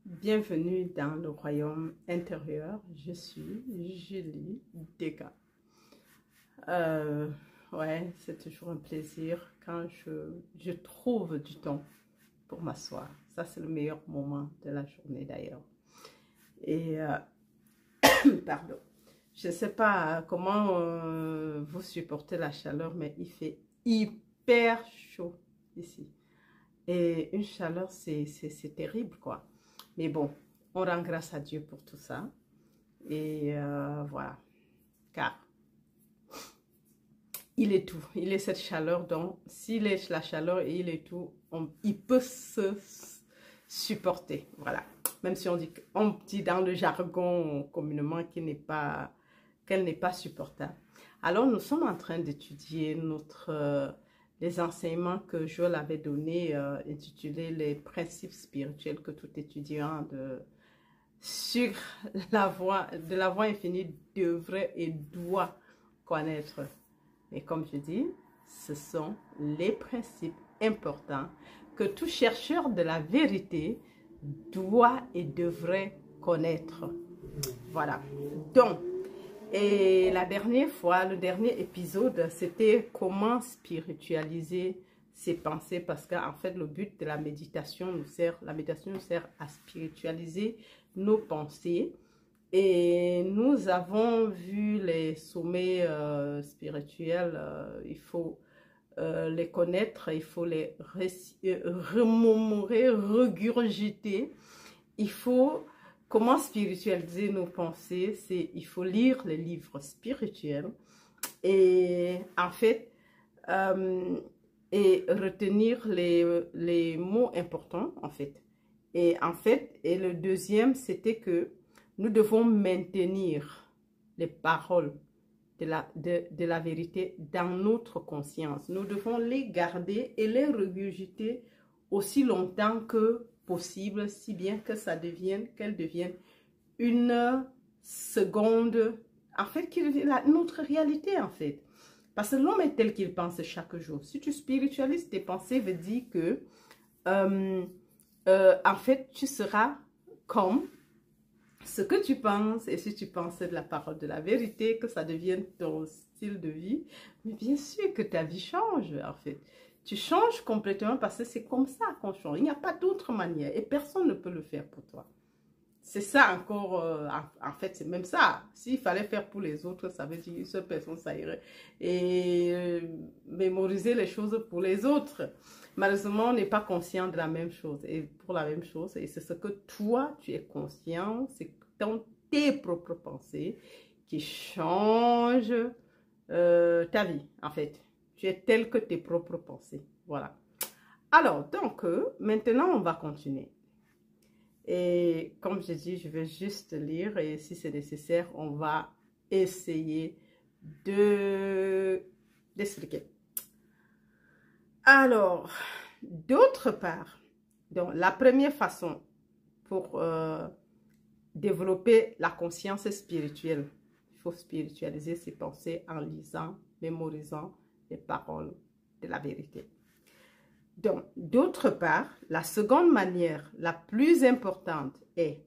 Bienvenue dans le royaume intérieur. Je suis Julie Dega. Ouais, c'est toujours un plaisir quand je trouve du temps pour m'asseoir. Ça, c'est le meilleur moment de la journée d'ailleurs. Et, pardon, je ne sais pas comment vous supportez la chaleur, mais il fait hyper chaud ici. Et une chaleur, c'est terrible, quoi. Mais bon, on rend grâce à Dieu pour tout ça. Et voilà. Car il est tout. Il est cette chaleur. Donc, s'il est la chaleur et il est tout, il peut se supporter. Voilà. Même si on dit dans le jargon communément qu'elle n'est pas supportable. Alors, nous sommes en train d'étudier les enseignements que Joël avait donnés, intitulés les principes spirituels que tout étudiant sur de la voie infinie devrait et doit connaître. Et comme je dis, ce sont les principes importants que tout chercheur de la vérité doit et devrait connaître. Voilà. Donc, et la dernière fois, le dernier épisode, c'était comment spiritualiser ses pensées, parce qu'en fait, le but de la méditation nous sert à spiritualiser nos pensées. Et nous avons vu les sommets spirituels, il faut les connaître, il faut les remémorer, regurgiter. Il faut... Comment spiritualiser nos pensées? Il faut lire les livres spirituels et en fait, et retenir les mots importants en fait. Et en fait, et le deuxième, c'était que nous devons maintenir les paroles de la vérité dans notre conscience. Nous devons les garder et les regurgiter aussi longtemps que possible, si bien que qu'elle devienne une seconde, en fait, notre réalité, en fait. Parce que l'homme est tel qu'il pense chaque jour. Si tu spiritualises tes pensées, veut dire que, en fait, tu seras comme ce que tu penses. Et si tu pensais de la parole de la vérité, que ça devienne ton style de vie, mais bien sûr que ta vie change, en fait. Tu changes complètement parce que c'est comme ça qu'on change. Il n'y a pas d'autre manière et personne ne peut le faire pour toi. C'est ça encore, en fait, c'est même ça. S'il fallait faire pour les autres, ça veut dire une seule personne, ça irait. Et mémoriser les choses pour les autres. Malheureusement, on n'est pas conscient de la même chose. Et pour la même chose, et c'est ce que toi, tu es conscient, c'est tes propres pensées qui changent ta vie, en fait. Tu es tel que tes propres pensées. Voilà. Alors, donc, maintenant, on va continuer. Et comme je dis, je vais juste lire et si c'est nécessaire, on va essayer d'expliquer. Alors, d'autre part, donc, la première façon pour développer la conscience spirituelle, il faut spiritualiser ses pensées en lisant, mémorisant les paroles de la vérité. Donc, d'autre part, la seconde manière, la plus importante est,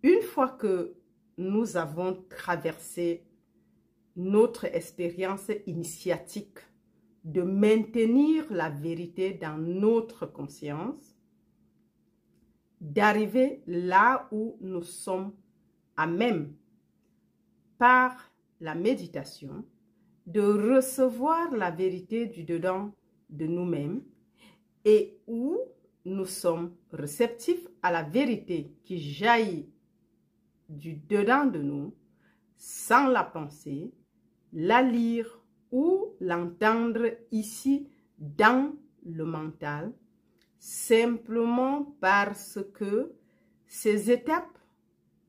une fois que nous avons traversé notre expérience initiatique de maintenir la vérité dans notre conscience, d'arriver là où nous sommes à même, par la méditation, de recevoir la vérité du dedans de nous-mêmes et où nous sommes réceptifs à la vérité qui jaillit du dedans de nous, sans la penser, la lire ou l'entendre ici dans le mental, simplement parce que ces étapes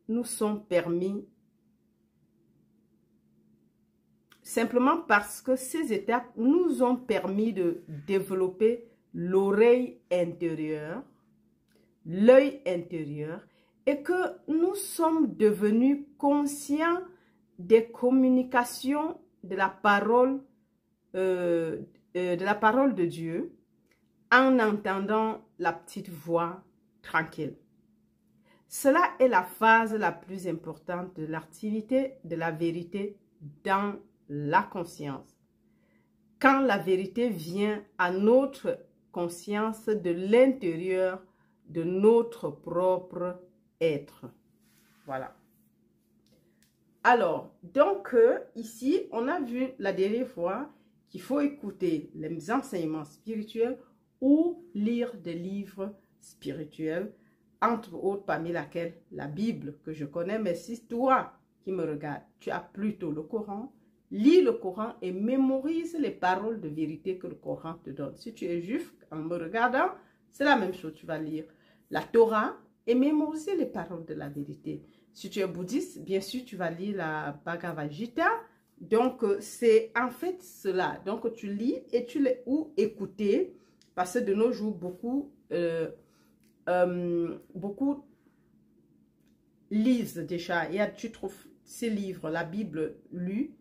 nous sont permis. Simplement parce que ces étapes nous ont permis de développer l'oreille intérieure, l'œil intérieur, et que nous sommes devenus conscients des communications de la parole de Dieu en entendant la petite voix tranquille. Cela est la phase la plus importante de l'activité de la vérité dans la conscience. Quand la vérité vient à notre conscience de l'intérieur de notre propre être. Voilà. Alors, donc, ici, on a vu la dernière fois qu'il faut écouter les enseignements spirituels ou lire des livres spirituels, entre autres parmi lesquels la Bible que je connais. Mais si toi qui me regardes, tu as plutôt le Coran, lis le Coran et mémorise les paroles de vérité que le Coran te donne. Si tu es juif, en me regardant, c'est la même chose. Tu vas lire la Torah et mémoriser les paroles de la vérité. Si tu es bouddhiste, bien sûr, tu vas lire la Bhagavad Gita. Donc, c'est en fait cela. Donc, tu lis et tu les ou écouter. Parce que de nos jours, beaucoup lisent déjà. Tu trouves ces livres, la Bible lue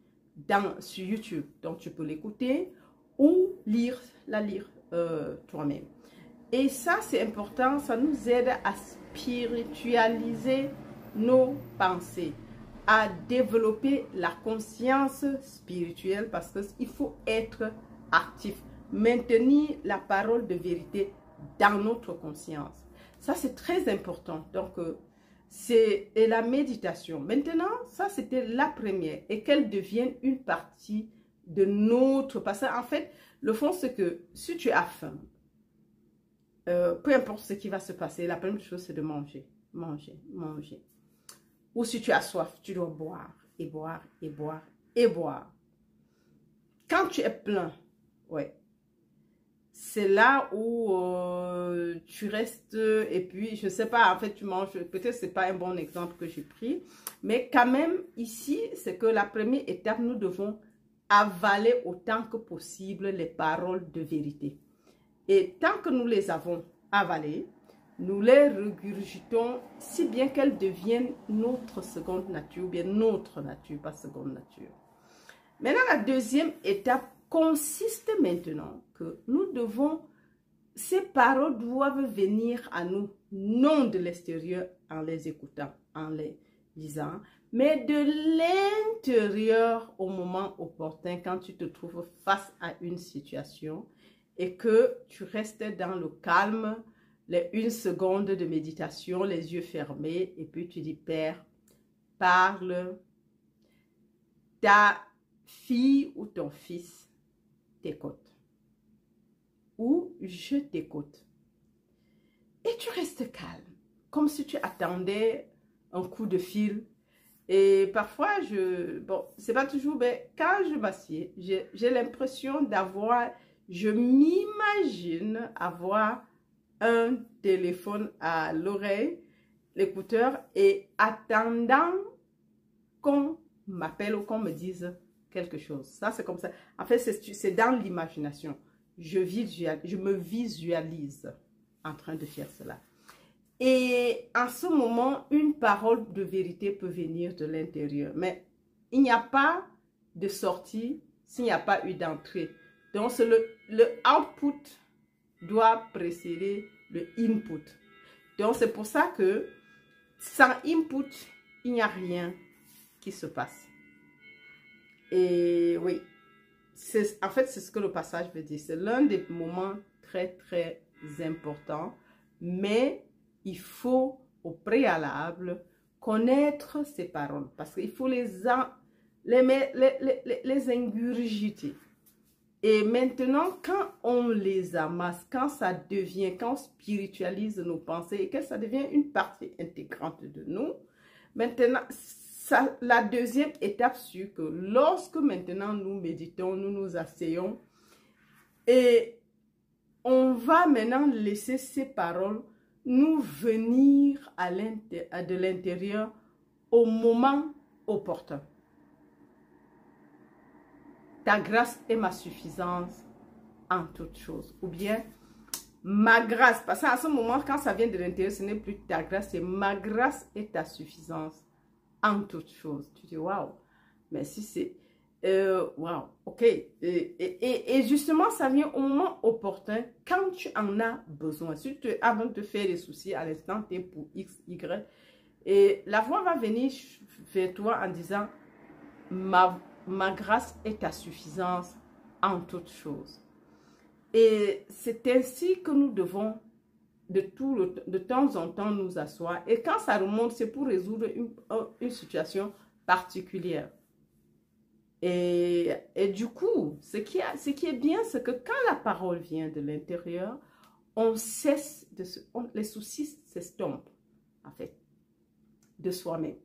sur YouTube. Donc, tu peux l'écouter ou la lire toi-même. Et ça, c'est important. Ça nous aide à spiritualiser nos pensées, à développer la conscience spirituelle parce qu'il faut être actif, maintenir la parole de vérité dans notre conscience. Ça, c'est très important. Donc, c'est la méditation. Maintenant, ça, c'était la première et qu'elle devienne une partie de notre... Parce qu'en fait, le fond, c'est que si tu as faim, peu importe ce qui va se passer, la première chose, c'est de manger, manger, manger. Ou si tu as soif, tu dois boire et boire et boire et boire. Quand tu es plein, ouais, c'est là où tu restes et puis, je ne sais pas, en fait, tu manges, peut-être ce n'est pas un bon exemple que j'ai pris, mais quand même, ici, c'est que la première étape, nous devons avaler autant que possible les paroles de vérité. Et tant que nous les avons avalées, nous les régurgitons si bien qu'elles deviennent notre seconde nature, ou bien notre nature, pas seconde nature. Maintenant, la deuxième étape consiste maintenant que nous devons, ces paroles doivent venir à nous, non de l'extérieur en les écoutant, en les lisant, mais de l'intérieur au moment opportun quand tu te trouves face à une situation et que tu restes dans le calme, les 1 seconde de méditation, les yeux fermés, et puis tu dis, Père, parle, ta fille ou ton fils t'écoute. Ou je t'écoute. Et tu restes calme, comme si tu attendais un coup de fil. Et parfois, bon, c'est pas toujours, mais quand je m'assieds, j'ai l'impression d'avoir, je m'imagine avoir un téléphone à l'oreille, l'écouteur, et attendant qu'on m'appelle ou qu'on me dise quelque chose. Ça, c'est comme ça. En fait, c'est dans l'imagination. Je me visualise en train de faire cela. Et en ce moment, une parole de vérité peut venir de l'intérieur. Mais il n'y a pas de sortie s'il n'y a pas eu d'entrée. Donc, le output doit précéder le input. Donc, c'est pour ça que sans input, il n'y a rien qui se passe. Et oui, en fait, c'est ce que le passage veut dire. C'est l'un des moments très, très importants. Mais il faut, au préalable, connaître ces paroles. Parce qu'il faut les ingurgiter. Et maintenant, quand on les amasse, quand ça devient, quand on spiritualise nos pensées et que ça devient une partie intégrante de nous, maintenant, la deuxième étape, c'est que lorsque maintenant nous méditons, nous nous asseyons et on va maintenant laisser ces paroles nous venir de l'intérieur au moment opportun. Ta grâce est ma suffisance en toutes choses. Ou bien, ma grâce. Parce qu'à ce moment, quand ça vient de l'intérieur, ce n'est plus ta grâce, c'est ma grâce est ta suffisance en toutes choses. Tu dis, waouh. Mais si c'est... wow, ok. Et justement, ça vient au moment opportun, quand tu en as besoin. Si tu as besoin de te faire des soucis à l'instant T pour X, Y, et la voix va venir vers toi en disant, ma grâce est ta suffisance en toutes choses. Et c'est ainsi que nous devons de temps en temps nous asseoir. Et quand ça remonte, c'est pour résoudre une situation particulière. Et du coup, ce qui est bien, c'est que quand la parole vient de l'intérieur, les soucis s'estompent, en fait, de soi-même.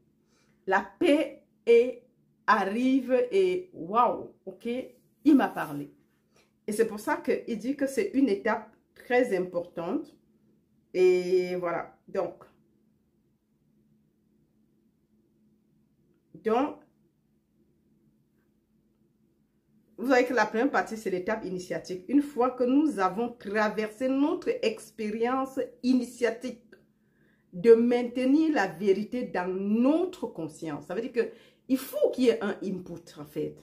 La paix arrive et waouh, ok, il m'a parlé. Et c'est pour ça qu'il dit que c'est une étape très importante. Et voilà, donc vous voyez que la première partie, c'est l'étape initiatique. Une fois que nous avons traversé notre expérience initiatique de maintenir la vérité dans notre conscience, ça veut dire qu'il faut qu'il y ait un input, en fait.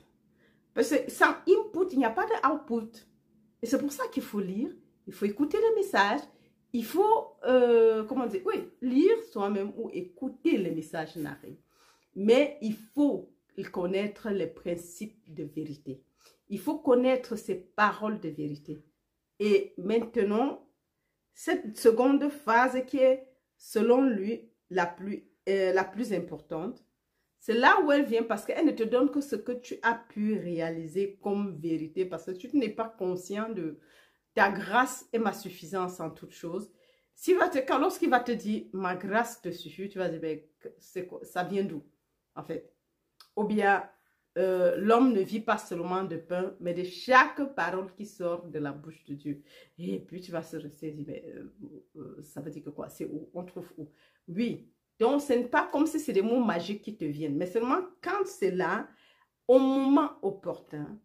Parce que sans input, il n'y a pas d'output. Et c'est pour ça qu'il faut lire, il faut écouter le message, il faut, comment dire, oui, lire soi-même ou écouter les messages narrés. Mais il faut connaître les principes de vérité. Il faut connaître ces paroles de vérité. Et maintenant, cette seconde phase qui est, selon lui, la plus importante, c'est là où elle vient parce qu'elle ne te donne que ce que tu as pu réaliser comme vérité parce que tu n'es pas conscient de ta grâce et ma suffisance en toutes choses. Lorsqu'il va te dire, ma grâce te suffit, tu vas dire, ben, ça vient d'où, en fait? Ou bien, l'homme ne vit pas seulement de pain, mais de chaque parole qui sort de la bouche de Dieu. Et puis, tu vas se rester, mais ça veut dire que quoi? C'est où? On trouve où? Oui. Donc, ce n'est pas comme si c'est des mots magiques qui te viennent, mais seulement quand c'est là, au moment opportun,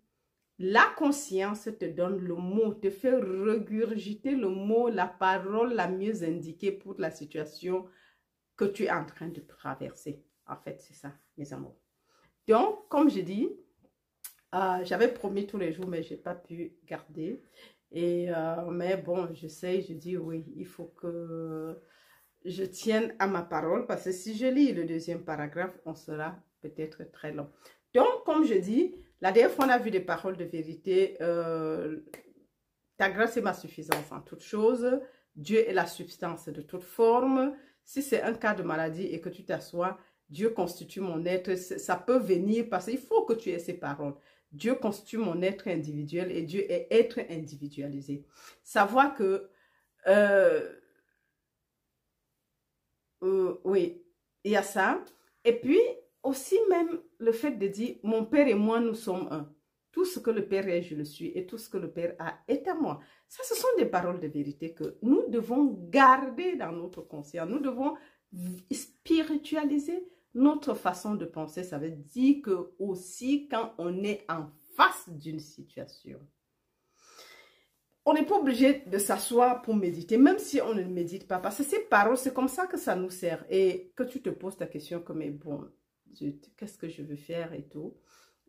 la conscience te donne le mot, te fait regurgiter le mot, la parole la mieux indiquée pour la situation que tu es en train de traverser. En fait, c'est ça, mes amours. Donc, comme je dis, j'avais promis tous les jours, mais je n'ai pas pu garder. Mais bon, je dis oui, il faut que je tienne à ma parole parce que si je lis le deuxième paragraphe, on sera peut-être très long. Donc, comme je dis, la dernière fois, on a vu des paroles de vérité. Ta grâce est ma suffisance en toutes choses. Dieu est la substance de toute forme. Si c'est un cas de maladie et que tu t'assois, Dieu constitue mon être. Ça peut venir parce qu'il faut que tu aies ces paroles. Dieu constitue mon être individuel et Dieu est être individualisé. Savoir que, oui, il y a ça. Et puis, aussi même le fait de dire, mon Père et moi, nous sommes un. Tout ce que le Père est, je le suis. Et tout ce que le Père a est à moi. Ça, ce sont des paroles de vérité que nous devons garder dans notre conscience. Nous devons spiritualiser notre façon de penser. Ça veut dire que aussi quand on est en face d'une situation, on n'est pas obligé de s'asseoir pour méditer, même si on ne médite pas. Parce que ces paroles, c'est comme ça que ça nous sert. Et que tu te poses ta question comme, mais bon, qu'est-ce que je veux faire et tout.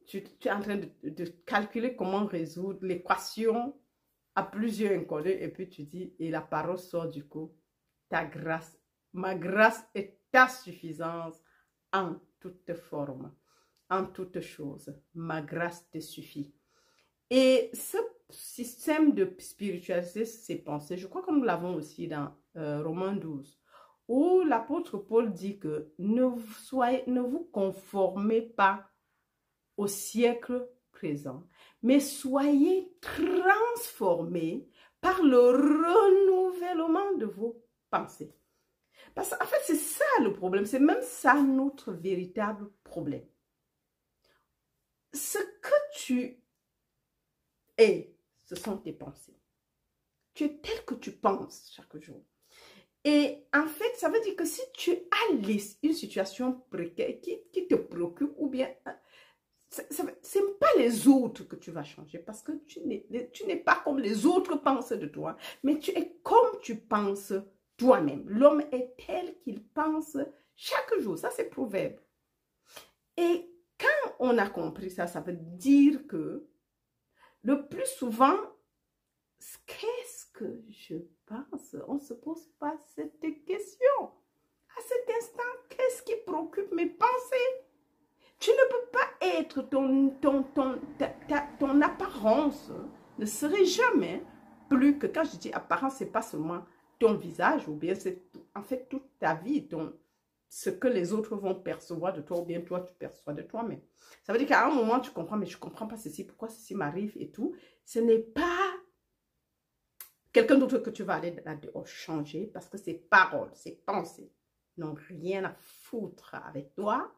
Tu es en train de calculer comment résoudre l'équation à plusieurs inconnus. Et puis tu dis, et la parole sort du coup, ta grâce, ma grâce est ta suffisance en toute forme, en toute chose. Ma grâce te suffit. Et ce système de spiritualiser ses pensées, je crois que nous l'avons aussi dans Romains 12, où l'apôtre Paul dit que ne vous conformez pas au siècle présent, mais soyez transformés par le renouvellement de vos pensées. Parce qu'en fait, c'est ça le problème, c'est même ça notre véritable problème. Ce que tu es, ce sont tes pensées. Tu es tel que tu penses chaque jour. Et en fait, ça veut dire que si tu as une situation précaire qui te préoccupe ou bien... Ce n'est pas les autres que tu vas changer parce que tu n'es pas comme les autres pensent de toi, mais tu es comme tu penses toi-même. L'homme est tel qu'il pense chaque jour. Ça, c'est proverbe. Et Quand on a compris ça, ça veut dire que le plus souvent, qu'est-ce que je pense? On ne se pose pas cette question. À cet instant, qu'est-ce qui préoccupe mes pensées? Tu ne peux pas être ton apparence ne serait jamais plus que, quand je dis apparence, ce n'est pas seulement ton visage ou bien c'est en fait toute ta vie, ce que les autres vont percevoir de toi ou bien toi tu perçois de toi-même. Ça veut dire qu'à un moment tu comprends, mais je ne comprends pas ceci, pourquoi ceci m'arrive et tout. Ce n'est pas quelqu'un d'autre que tu vas aller là-dehors changer parce que ces paroles, ces pensées n'ont rien à foutre avec toi.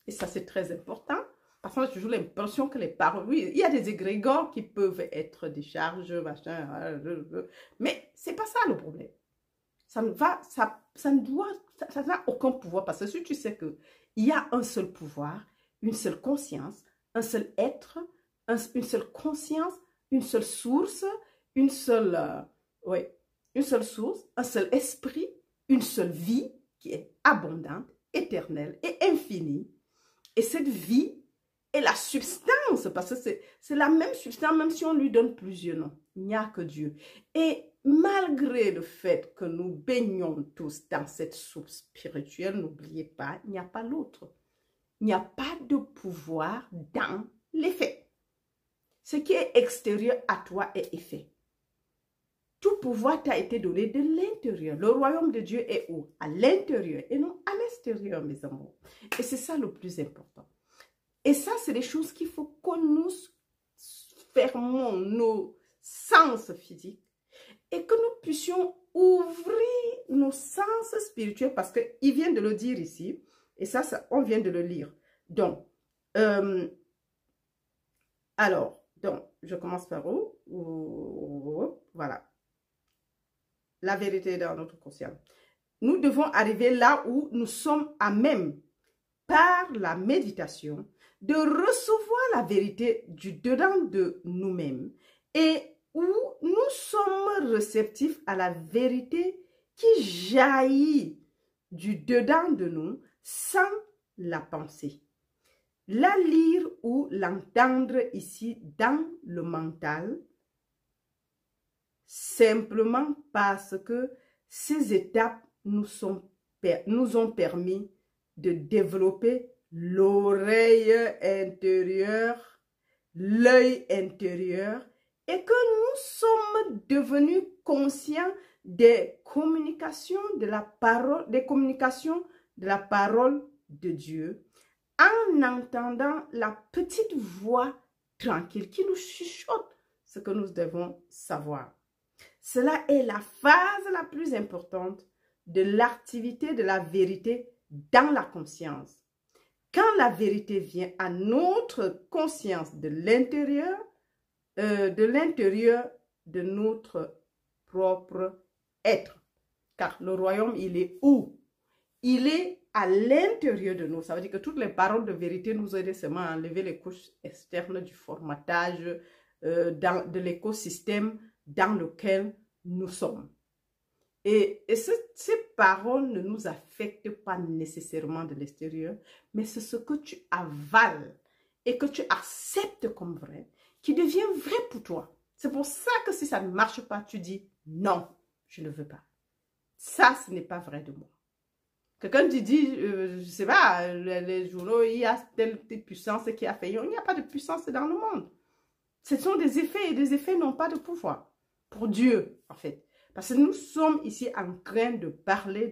Et ça, c'est très important. Parce que j'ai toujours l'impression que les paroles, oui, il y a des égrégores qui peuvent être des charges, machin, mais c'est pas ça le problème. Ça ne va, ça n'a aucun pouvoir. Parce que si tu sais qu'il y a un seul pouvoir, une seule conscience, un seul être, une seule conscience, une seule source, une seule source, un seul esprit, une seule vie qui est abondante, éternelle et infinie. Et cette vie est la substance, parce que c'est la même substance, même si on lui donne plusieurs noms. Il n'y a que Dieu. Et malgré le fait que nous baignons tous dans cette soupe spirituelle, n'oubliez pas, il n'y a pas l'autre. Il n'y a pas de pouvoir dans l'effet. Ce qui est extérieur à toi est effet. Tout pouvoir t'a été donné de l'intérieur. Le royaume de Dieu est où? À l'intérieur et non à l'extérieur, mes amours. Et c'est ça le plus important. Et ça, c'est des choses qu'il faut que nous fermons nos sens physiques et que nous puissions ouvrir nos sens spirituels parce qu'il vient de le dire ici. Et ça, on vient de le lire. Donc, je commence par où? Voilà. La vérité est dans notre conscience. Nous devons arriver là où nous sommes à même, par la méditation, de recevoir la vérité du dedans de nous-mêmes et où nous sommes réceptifs à la vérité qui jaillit du dedans de nous sans la penser. La lire ou l'entendre ici dans le mental, simplement parce que ces étapes nous ont permis de développer l'oreille intérieure, l'œil intérieur et que nous sommes devenus conscients des communications de la parole, de Dieu en entendant la petite voix tranquille qui nous chuchote ce que nous devons savoir. Cela est la phase la plus importante de l'activité de la vérité dans la conscience. Quand la vérité vient à notre conscience de l'intérieur de notre propre être. Car le royaume, il est où? Il est à l'intérieur de nous. Ça veut dire que toutes les paroles de vérité nous aident seulement à enlever les couches externes du formatage de l'écosystème dans lequel nous sommes. Et ces paroles ne nous affectent pas nécessairement de l'extérieur, mais c'est ce que tu avales et que tu acceptes comme vrai, qui devient vrai pour toi. C'est pour ça que si ça ne marche pas, tu dis non, je ne veux pas. Ça, ce n'est pas vrai de moi. Quelqu'un te dit, je ne sais pas, les journaux, il y a telle puissance qui a fait. Il n'y a pas de puissance dans le monde. Ce sont des effets et des effets n'ont pas de pouvoir. Pour Dieu, en fait. Parce que nous sommes ici en train de parler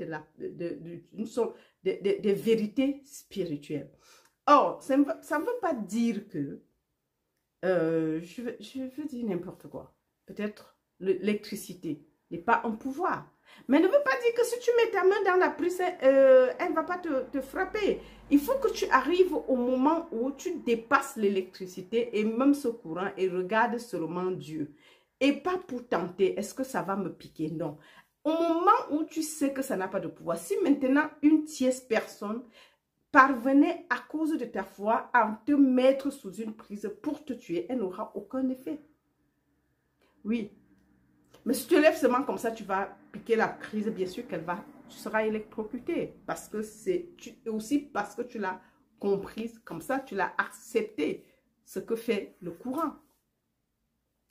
des vérités spirituelles. Or, ça ne veut pas dire que, je veux dire n'importe quoi. Peut-être l'électricité n'est pas un pouvoir. Mais ne veut pas dire que si tu mets ta main dans la prise, elle ne va pas te frapper. Il faut que tu arrives au moment où tu dépasses l'électricité et même ce courant et regardes seulement Dieu. Et pas pour tenter, est-ce que ça va me piquer? Non. Au moment où tu sais que ça n'a pas de pouvoir, si maintenant une tierce personne parvenait à cause de ta foi à te mettre sous une prise pour te tuer, elle n'aura aucun effet. Oui. Mais si tu lèves seulement comme ça, tu vas piquer la prise, bien sûr tu seras électrocuté. Parce que c'est aussi parce que tu l'as comprise, comme ça, tu l'as accepté, ce que fait le courant.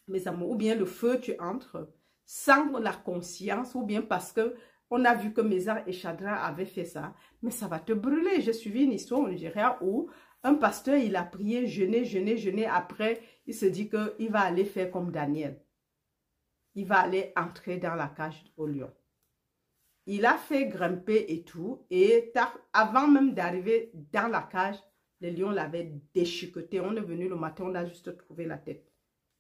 Mes amours, ou bien le feu, tu entres sans la conscience, ou bien parce que on a vu que Mézar et Chadra avaient fait ça, mais ça va te brûler. J'ai suivi une histoire au Nigeria où un pasteur, il a prié, jeûné, après, il se dit qu'il va aller faire comme Daniel. Il va aller entrer dans la cage au lion. Il a fait grimper et tout, et avant même d'arriver dans la cage, le lion l'avait déchiqueté. On est venu le matin, on a juste trouvé la tête.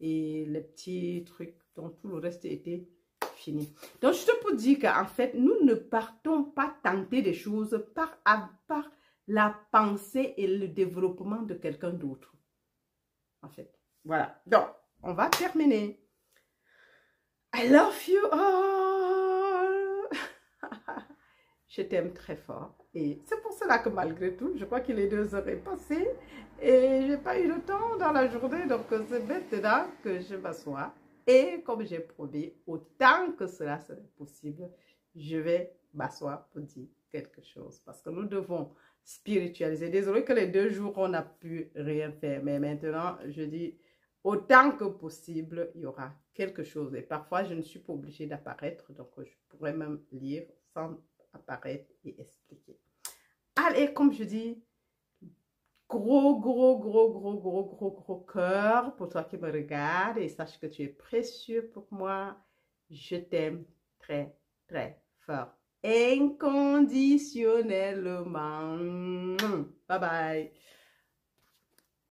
Et les petits trucs, donc tout le reste était fini. Donc, je te peux dire qu'en fait, nous ne partons pas tenter des choses par la pensée et le développement de quelqu'un d'autre. En fait, voilà. Donc, on va terminer. I love you all. Je t'aime très fort. Et c'est pour cela que malgré tout, je crois que les 2 heures est passées et j'ai pas eu le temps dans la journée. Donc, c'est maintenant que je m'assois. Et comme j'ai promis, autant que cela serait possible, je vais m'asseoir pour dire quelque chose. Parce que nous devons spiritualiser. Désolé que les 2 jours, on n'a pu rien faire. Mais maintenant, je dis, autant que possible, il y aura quelque chose. Et parfois, je ne suis pas obligée d'apparaître. Donc, je pourrais même lire sans apparaître et expliquer. Allez, comme je dis, gros cœur pour toi qui me regarde et sache que tu es précieux pour moi. Je t'aime très fort, inconditionnellement. Bye bye.